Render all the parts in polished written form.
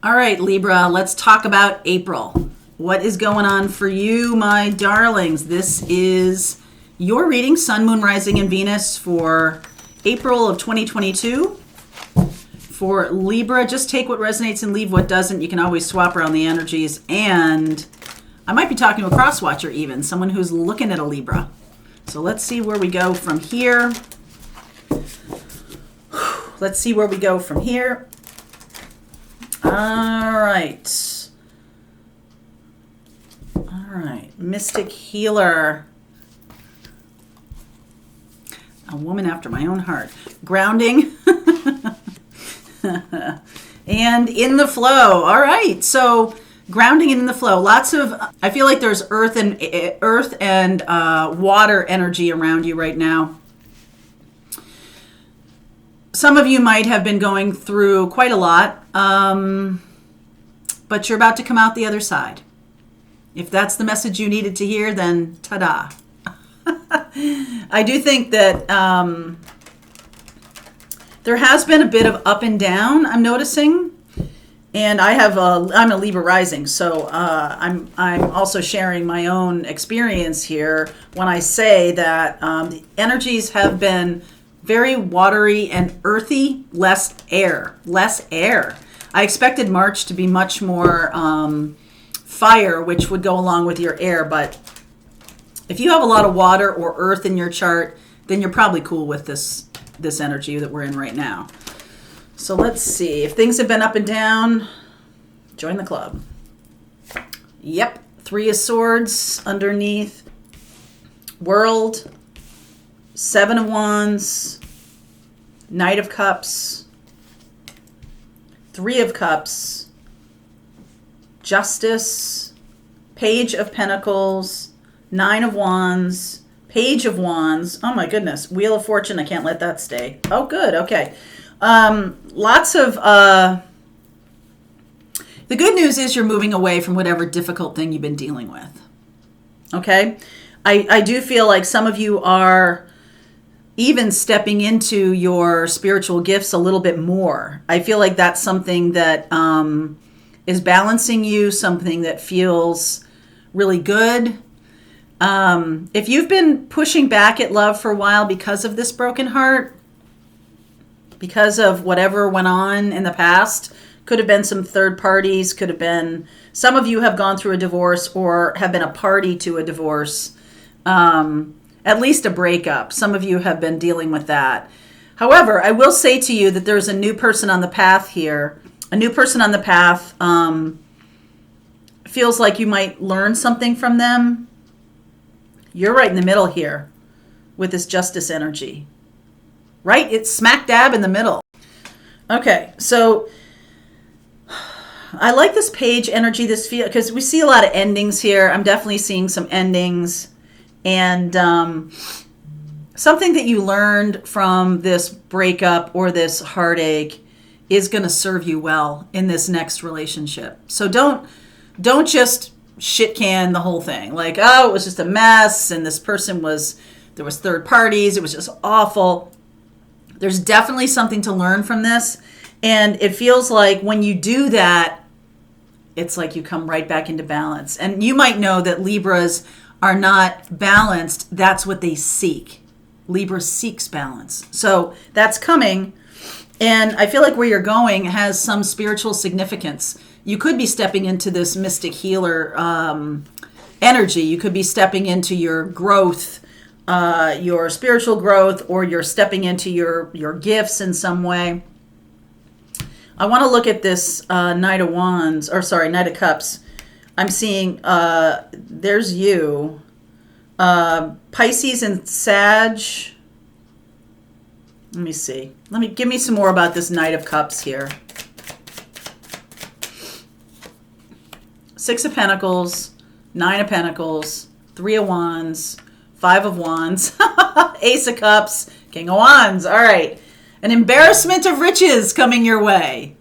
All right, Libra, let's talk about April. What is going on for you, my darlings? This is your reading, Sun, Moon, Rising, and Venus for April of 2022. For Libra, just take what resonates and leave what doesn't. You can always swap around the energies. And I might be talking to a cross-watcher even, someone who's looking at a Libra. So let's see where we go from here. Let's see where we go from here. All right. All right. Mystic Healer. A woman after my own heart. Grounding. And in the flow. All right. So grounding and in the flow. Lots of, I feel like there's earth and water energy around you right now. Some of you might have been going through quite a lot, but you're about to come out the other side. If that's the message you needed to hear, then ta-da. I do think that there has been a bit of up and down, I'm noticing. And I'm a Libra rising, so I'm also sharing my own experience here when I say that the energies have been very watery and earthy, less air. I expected March to be much more fire, which would go along with your air, but if you have a lot of water or earth in your chart, then you're probably cool with this energy that we're in right now. So let's see. If things have been up and down, join the club. Yep. 3 of Swords underneath. World. 7 of Wands. Knight of Cups. 3 of Cups. Justice. Page of Pentacles. 9 of Wands. Page of Wands. Oh my goodness. Wheel of Fortune. I can't let that stay. Oh, good. Okay. Lots of, the good news is you're moving away from whatever difficult thing you've been dealing with. Okay. I do feel like some of you are even stepping into your spiritual gifts a little bit more. I feel like that's something that, is balancing you, something that feels really good. If you've been pushing back at love for a while because of this broken heart, because of whatever went on in the past, could have been some third parties, could have been, some of you have gone through a divorce or have been a party to a divorce, at least a breakup. Some of you have been dealing with that. However, I will say to you that there's a new person on the path here. A new person on the path feels like you might learn something from them. You're right in the middle here with this justice energy. Right? It's smack dab in the middle. Okay, so I like this page energy, this feel, because we see a lot of endings here. I'm definitely seeing some endings. And something that you learned from this breakup or this heartache is going to serve you well in this next relationship. So don't just shit can the whole thing. Like, oh, it was just a mess and this person there was third parties. It was just awful. There's definitely something to learn from this. And it feels like when you do that, it's like you come right back into balance. And you might know that Libras are not balanced. That's what they seek. Libra seeks balance. So that's coming. And I feel like where you're going has some spiritual significance. You could be stepping into this mystic healer energy. You could be stepping into your growth, your spiritual growth, or you're stepping into your gifts in some way. I want to look at this Knight of Cups. I'm seeing, there's you, Pisces and Sag. Let me see. Give me some more about this Knight of Cups here. 6 of Pentacles, 9 of Pentacles, 3 of Wands, 5 of Wands, Ace of Cups, King of Wands. All right. An embarrassment of riches coming your way.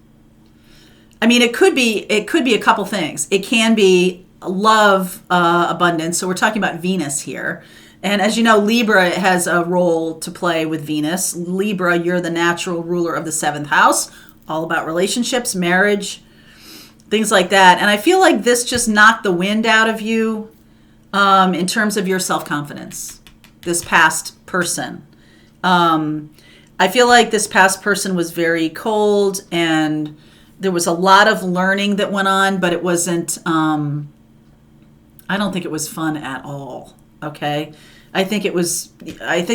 I mean, it could be a couple things. It can be love abundance. So we're talking about Venus here. And as you know, Libra has a role to play with Venus. Libra, you're the natural ruler of the 7th house, all about relationships, marriage. things like that. And I feel like this just knocked the wind out of you in terms of your self-confidence, this past person. I feel like this past person was very cold, and there was a lot of learning that went on, but it wasn't, I don't think it was fun at all. Okay. I think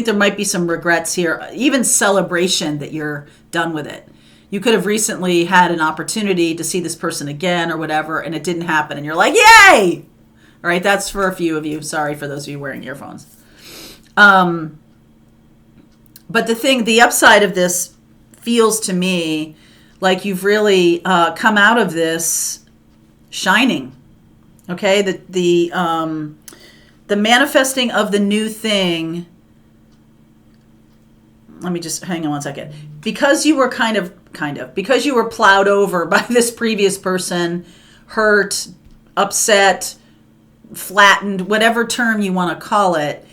there might be some regrets here, even celebration that you're done with it. You could have recently had an opportunity to see this person again or whatever, and it didn't happen. And you're like, yay! All right. That's for a few of you. Sorry for those of you wearing earphones. But the upside of this feels to me like you've really come out of this shining. Okay, the manifesting of the new thing. Let me just hang on one second. Because you were because you were plowed over by this previous person, hurt, upset, flattened, whatever term you want to call it,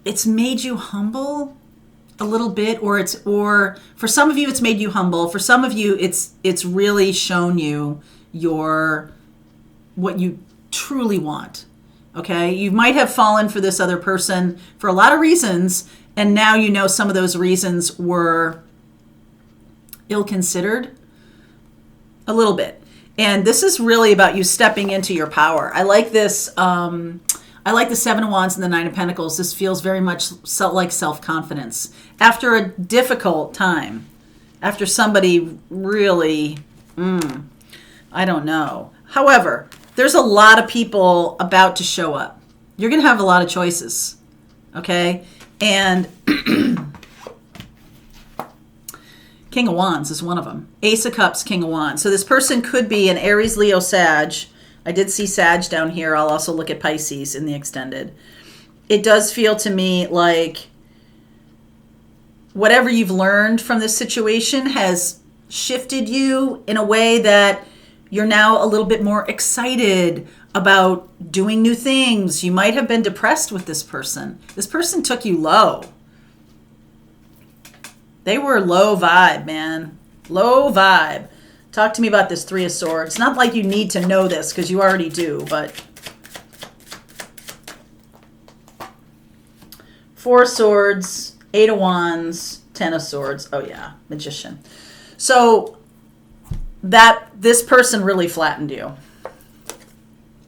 it's made you humble a little bit, or for some of you it's made you humble. For some of you it's really shown you what you truly want. Okay? You might have fallen for this other person for a lot of reasons, and now you know some of those reasons were ill-considered a little bit. And this is really about you stepping into your power. I like this. I like the Seven of Wands and the Nine of Pentacles. This feels very much like self-confidence. After a difficult time, after somebody really, I don't know. However, there's a lot of people about to show up. You're going to have a lot of choices, okay? And King of Wands is one of them. Ace of Cups, King of Wands. So this person could be an Aries, Leo, Sag. I did see Sag down here. I'll also look at Pisces in the extended. It does feel to me like whatever you've learned from this situation has shifted you in a way that you're now a little bit more excited about doing new things. You might have been depressed with this person. This person took you low. They were low vibe, man. Low vibe. Talk to me about this Three of Swords. Not like you need to know this because you already do, but Four of Swords, Eight of Wands, Ten of Swords. Oh yeah, Magician. So this person really flattened you.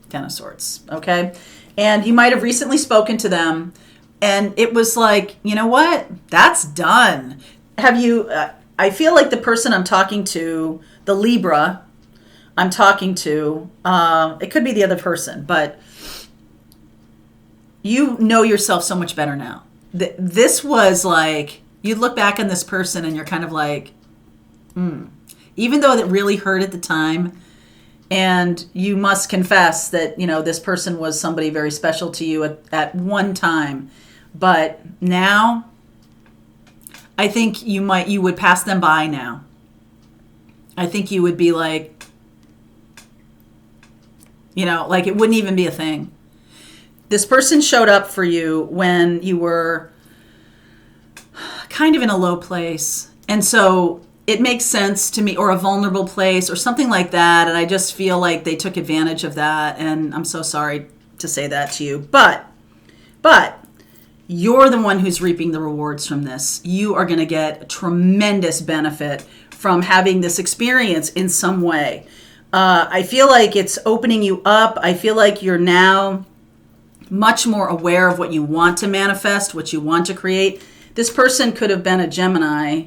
Ten of Swords, okay? And you might have recently spoken to them, and it was like, you know what? That's done. Have you, I feel like the person I'm talking to, the Libra I'm talking to, it could be the other person, but you know yourself so much better now. This was like, you look back on this person and you're kind of like, even though it really hurt at the time, and you must confess that, you know, this person was somebody very special to you at one time, but now I think you would pass them by now. I think you would be like, you know, like it wouldn't even be a thing. This person showed up for you when you were kind of in a low place. And so it makes sense to me, or a vulnerable place or something like that. And I just feel like they took advantage of that. And I'm so sorry to say that to you. But you're the one who's reaping the rewards from this. You are going to get a tremendous benefit from having this experience in some way. I feel like it's opening you up. I feel like you're now much more aware of what you want to manifest, what you want to create. This person could have been a Gemini,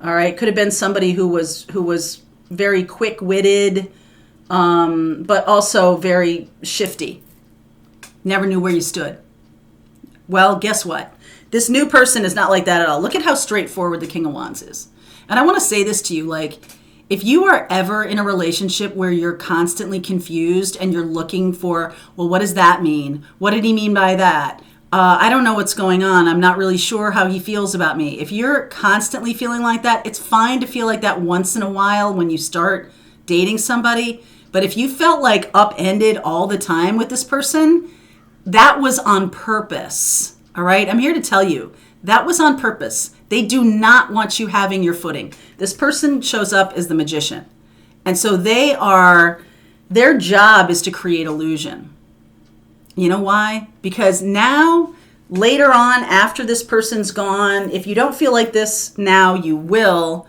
all right? Could have been somebody who was very quick-witted, but also very shifty. Never knew where you stood. Well, guess what? This new person is not like that at all. Look at how straightforward the King of Wands is. And I want to say this to you, like, if you are ever in a relationship where you're constantly confused and you're looking for, well, what does that mean? What did he mean by that? I don't know what's going on. I'm not really sure how he feels about me. If you're constantly feeling like that, it's fine to feel like that once in a while when you start dating somebody. But if you felt like upended all the time with this person, that was on purpose. All right? I'm here to tell you, that was on purpose. They do not want you having your footing. This person shows up as the Magician. And so their job is to create illusion. You know why? Because now, later on, after this person's gone, if you don't feel like this now, you will.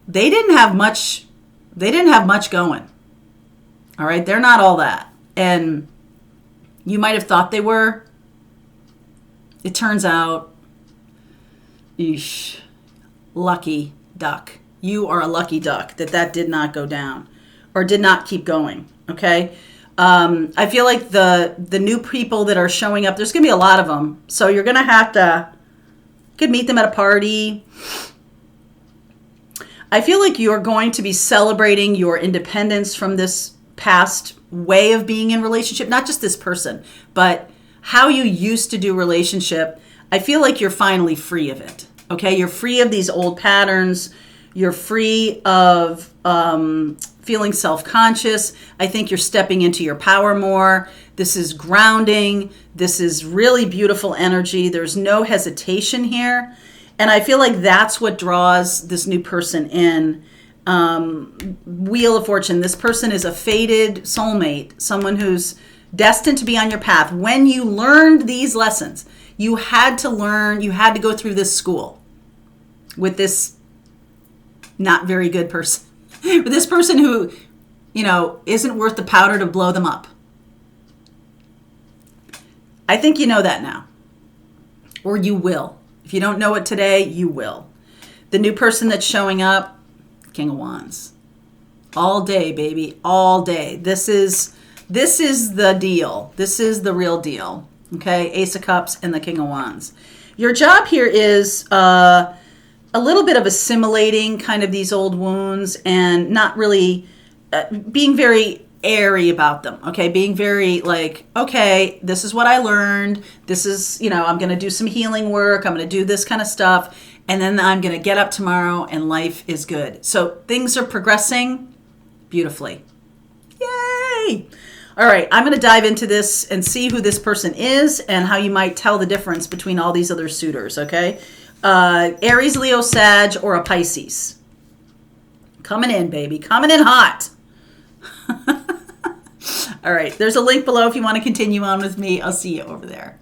They didn't have much going. All right? They're not all that. And you might have thought they were. It turns out, lucky duck. You are a lucky duck that did not go down or did not keep going, okay? I feel like the new people that are showing up, there's going to be a lot of them. So you're going to have to, you could meet them at a party. I feel like you're going to be celebrating your independence from this past way of being in relationship, not just this person, but how you used to do relationship. I feel like you're finally free of it. Okay, you're free of these old patterns. You're free of feeling self-conscious. I think you're stepping into your power more. This is grounding. This is really beautiful energy. There's no hesitation here. And I feel like that's what draws this new person in. Wheel of Fortune. This person is a fated soulmate, someone who's destined to be on your path. When you learned these lessons, you had to go through this school with this not very good person. With this person who, isn't worth the powder to blow them up. I think you know that now. Or you will. If you don't know it today, you will. The new person that's showing up, King of Wands. All day, baby. All day. This is the deal. This is the real deal. Okay? Ace of Cups and the King of Wands. Your job here is a little bit of assimilating kind of these old wounds and not really being very airy about them. Okay? Being very like, okay, this is what I learned. This is, I'm going to do some healing work. I'm going to do this kind of stuff. And then I'm going to get up tomorrow and life is good. So things are progressing beautifully. Yay! All right, I'm going to dive into this and see who this person is and how you might tell the difference between all these other suitors, okay? Aries, Leo, Sag, or a Pisces. Coming in, baby. Coming in hot. All right, there's a link below if you want to continue on with me. I'll see you over there.